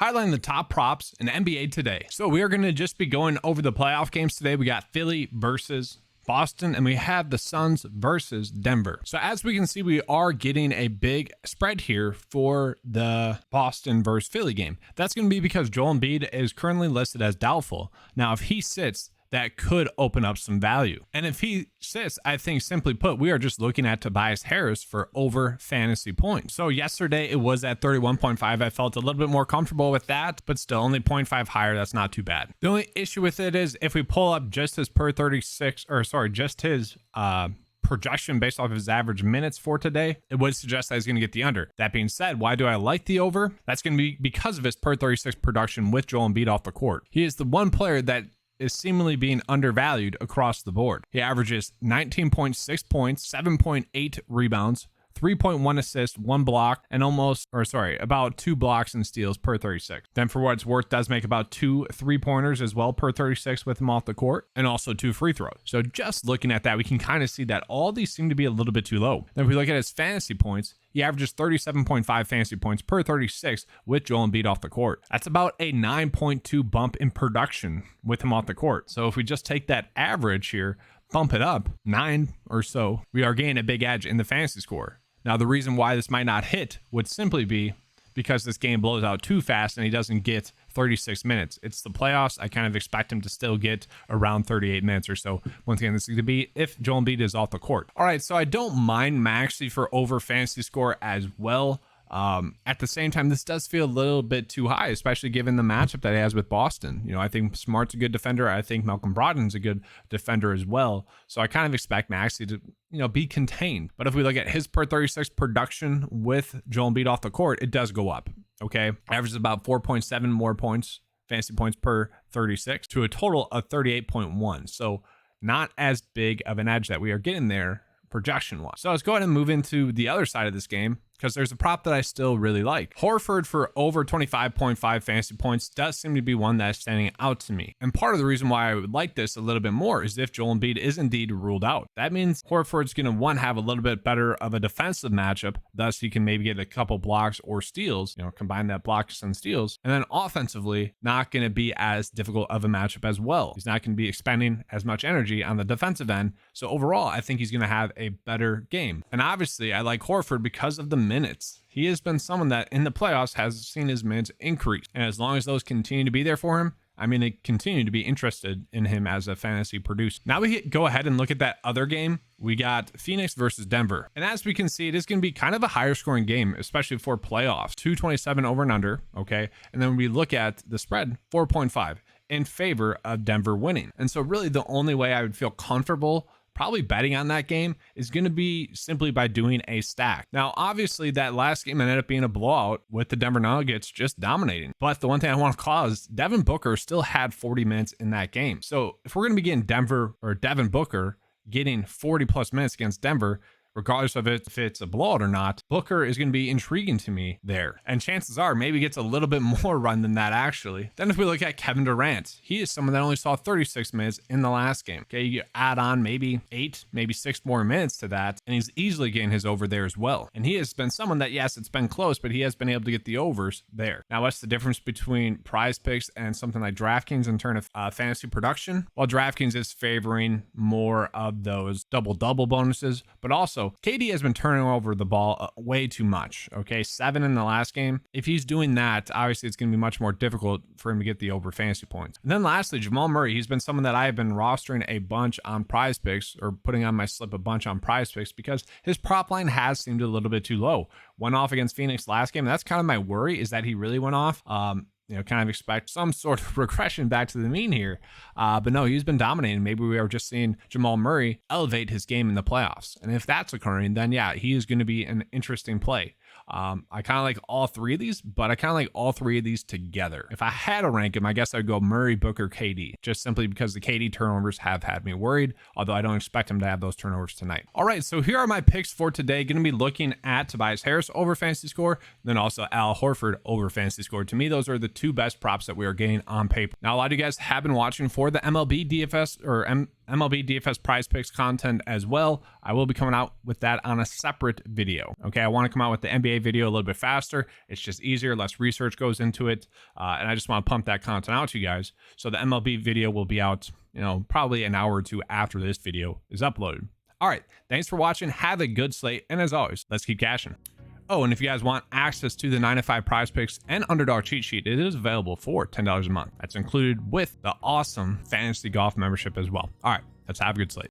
highlighting the top props in NBA today. So we are going to just be going over the playoff games today. We got Philly versus Boston, and we have the Suns versus Denver. So as we can see, we are getting a big spread here for the Boston versus Philly game. That's going to be because Joel Embiid is currently listed as doubtful. Now, if he sits, that could open up some value. And if he sits, I think simply put, we are just looking at Tobias Harris for over fantasy points. So yesterday it was at 31.5. I felt a little bit more comfortable with that, but still only 0.5 higher. That's not too bad. The only issue with it is if we pull up just his just his projection based off of his average minutes for today, it would suggest that he's going to get the under. That being said, why do I like the over? That's going to be because of his per 36 production with Joel Embiid off the court. He is the one player that is seemingly being undervalued across the board. He averages 19.6 points, 7.8 rebounds, 3.1 assists, 1 block, and about 2 blocks and steals per 36. Then for what it's worth, does make about 2 3-pointers as well per 36 with him off the court, and also 2 free throws. So just looking at that, we can kind of see that all these seem to be a little bit too low. Then if we look at his fantasy points, he averages 37.5 fantasy points per 36 with Joel Embiid off the court. That's about a 9.2 bump in production with him off the court. So if we just take that average here, bump it up 9 or so, we are gaining a big edge in the fantasy score. Now, the reason why this might not hit would simply be because this game blows out too fast and he doesn't get 36 minutes. It's the playoffs. I kind of expect him to still get around 38 minutes or so. Once again, this is going to be if Joel Embiid is off the court. All right, so I don't mind Maxey for over fantasy score as well. At the same time, this does feel a little bit too high, especially given the matchup that he has with Boston. I think Smart's a good defender. I think Malcolm Brogdon's a good defender as well. So I kind of expect Maxey to, be contained. But if we look at his per 36 production with Joel Embiid off the court, it does go up. Okay. Averages about 4.7 more points, fantasy points per 36 to a total of 38.1. So not as big of an edge that we are getting there projection wise. So let's go ahead and move into the other side of this game, because there's a prop that I still really like. Horford for over 25.5 fantasy points does seem to be one that's standing out to me. And part of the reason why I would like this a little bit more is if Joel Embiid is indeed ruled out. That means Horford's going to have a little bit better of a defensive matchup. Thus, he can maybe get a couple blocks or steals, combine that blocks and steals. And then offensively, not going to be as difficult of a matchup as well. He's not going to be expending as much energy on the defensive end. So overall, I think he's going to have a better game. And obviously, I like Horford because of the minutes. He has been someone that in the playoffs has seen his minutes increase. And as long as those continue to be there for him, they continue to be interested in him as a fantasy producer. Now we go ahead and look at that other game. We got Phoenix versus Denver. And as we can see, it is going to be kind of a higher scoring game, especially for playoffs. 227 over and under, okay? And then when we look at the spread, 4.5 in favor of Denver winning. And so really the only way I would feel comfortable probably betting on that game is going to be simply by doing a stack. Now, obviously, that last game ended up being a blowout with the Denver Nuggets just dominating. But the one thing I want to call is Devin Booker still had 40 minutes in that game. So if we're going to be getting Devin Booker getting 40 plus minutes against Denver, regardless of if it's a blowout or not, Booker is going to be intriguing to me there. And chances are maybe gets a little bit more run than that actually. Then if we look at Kevin Durant, he is someone that only saw 36 minutes in the last game. Okay, you add on maybe 8, maybe 6 more minutes to that, and he's easily getting his over there as well. And he has been someone that, yes, it's been close, but he has been able to get the overs there. Now, what's the difference between PrizePicks and something like DraftKings in terms of fantasy production? Well, DraftKings is favoring more of those double-double bonuses, but also KD has been turning over the ball way too much. Okay, 7 in the last game. If he's doing that, obviously it's going to be much more difficult for him to get the over fantasy points. And then lastly, Jamal Murray. He's been someone that I have been rostering a bunch on PrizePicks, or putting on my slip a bunch on PrizePicks, because his prop line has seemed a little bit too low. Went off against Phoenix last game. That's kind of my worry, is that he really went off. Kind of expect some sort of regression back to the mean here. But no, he's been dominating. Maybe we are just seeing Jamal Murray elevate his game in the playoffs. And if that's occurring, then yeah, he is going to be an interesting play. I kind of like all three of these, but I kind of like all three of these together. If I had to rank them, I guess I'd go Murray, Booker, KD, just simply because the KD turnovers have had me worried, although I don't expect him to have those turnovers tonight. All right, so here are my picks for today. Going to be looking at Tobias Harris over fantasy score, then also Al Horford over fantasy score. To me, those are the two best props that we are getting on paper. Now, a lot of you guys have been watching for the MLB DFS or MLB DFS prize picks content as well. I will be coming out with that on a separate video. Okay, I want to come out with the NBA video a little bit faster. It's just easier, less research goes into it, and I just want to pump that content out to you guys. So the MLB video will be out, probably an hour or two after this video is uploaded. All right, thanks for watching. Have a good slate, and as always, let's keep cashing. Oh, and if you guys want access to the 9-to-5 PrizePicks and Underdog cheat sheet, it is available for $10 a month. That's included with the awesome fantasy golf membership as well. All right, let's have a good slate.